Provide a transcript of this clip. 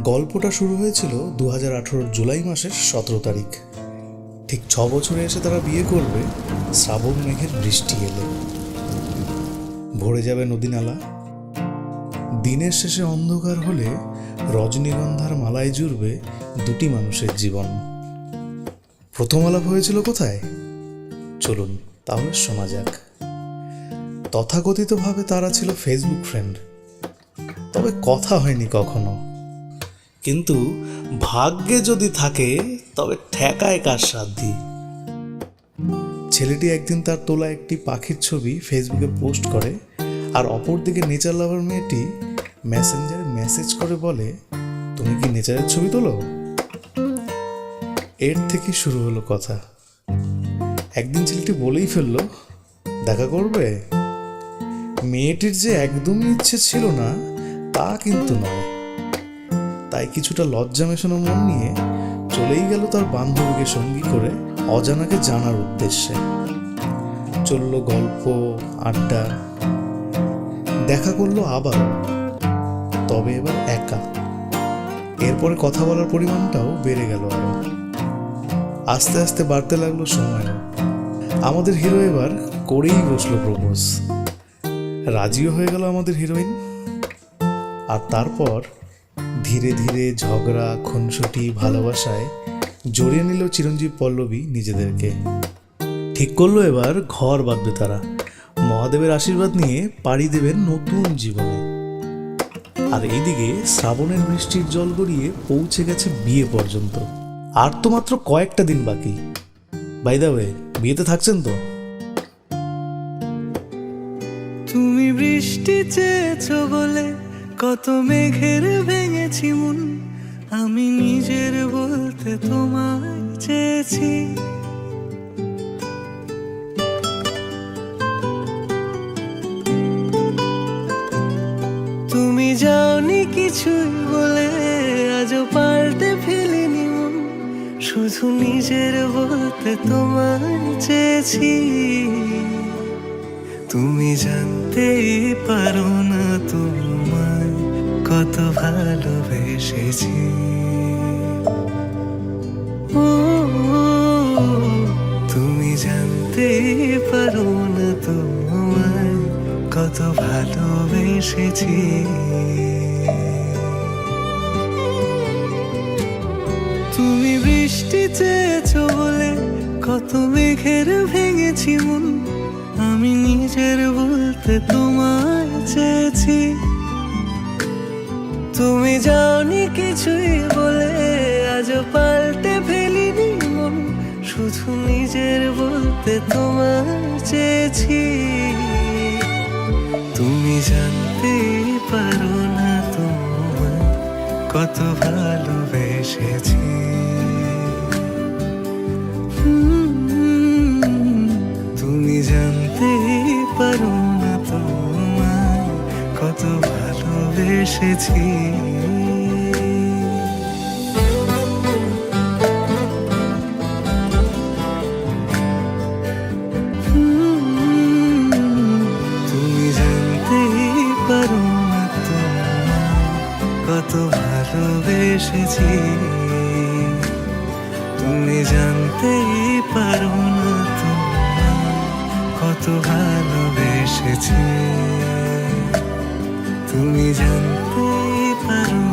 গল্পটা শুরু হয়েছিল 2018 জুলাই মাসের 17 তারিখ। ঠিক 6 বছরে এসে তারা বিয়ে করবে শ্রাবণ মেঘের বৃষ্টি এলে। ভরে যাবে নদী নালা, দিনের শেষে অন্ধকার হলে রজনীগন্ধার মালায় জুড়বে দুটি মানুষের জীবন। প্রথম আলাপ হয়েছিল কোথায়? চলুন তাহলে শোনা যাক। তথাকথিতভাবে তারা ছিল ফেসবুক ফ্রেন্ড, তবে কথা হয়নি কখনো। কিন্তু ভাগ্যে যদি থাকে তবে ঠেকায় কার সাধ্যি। ছেলেটি একদিন তার তোলা একটি পাখির ছবি ফেসবুকে পোস্ট করে, আর অপরদিকে নেচার লাভার মেয়েটি মেসেঞ্জারে মেসেজ করে বলে, তুমি কি নেচারের ছবি তোলো? এর থেকে শুরু হলো কথা। একদিন ছেলেটি বলেই ফেললো, দেখা করবে। মেয়েটির যে একদমই ইচ্ছে ছিল না তা কিন্তু নয়। তাই কিছুটা লজ্জা মেশানো মন নিয়ে চলেই গেল তার বান্ধবীকে সঙ্গী করে অজানাকে জানার উদ্দেশ্যে। চলল গল্প, আড্ডা, দেখা করলো আবার, তবে এবার একা। এরপরে কথা বলার পরিমাণটাও বেড়ে গেল আরো। আস্তে আস্তে বাড়তে লাগলো সময়। আমাদের হিরো এবার করেই বসলো প্রপোজ। রাজিও হয়ে গেল আমাদের হিরোইন। আর তারপর ধীরে ধীরে ঝগড়া, খুনসুটি, ভালোবাসায় জড়িয়ে নিল চিরঞ্জীব পল্লবী নিজেদেরকে। ঠিক করলো এবার ঘর বাঁধবে তারা। মহাদেবের আশীর্বাদ নিয়ে পাড়ি দেবেন নতুন জীবনে। আর এইদিকে শ্রাবণের বৃষ্টির জল গড়িয়ে পৌঁছে গেছে বিয়ে পর্যন্ত। আর তো মাত্র কয়েকটা দিন বাকি। বাই দ্য ওয়ে, বিয়েতে থাকছেন তো? তুমি বৃষ্টি চেয়েছো বলে কত মেঘের ভেঙেছি মন, আমি নিজের বলতে তোমায় চেয়েছি। তুমি যাওনি কিছুই বলে আজও পাল্টে ফেলিনি মন, শুধু নিজের বলতে তোমায় চেয়েছি। তুমি জানতেই পারো না তোমায় কত ভালোবেসেছি। ও তুমি জানতেই পারো না তোমায় কত ভালোবেসেছি। তুমি বৃষ্টি চেয়েছো বলে কত মেঘের ভেঙেছি মন, আমি নিজের বলতে তোমায় চেয়েছি। তুমি যাওনি কিছুই বলে আজও পাল্টে ফেলিনি মন, শুধু নিজের বলতে তোমায় চেয়েছি। তুমি জানতেই পারো না তোমায় কত ভালোবেসেছি। তুমি জানতেই পারো না তোমায় কত ভালোবেসেছি। তুমি জানতেই পারো না তোমায় কত ভালোবেসেছি। তুমি জানতেই পারো না কত ভালোবেসেছি। তুমি জানতেই পারো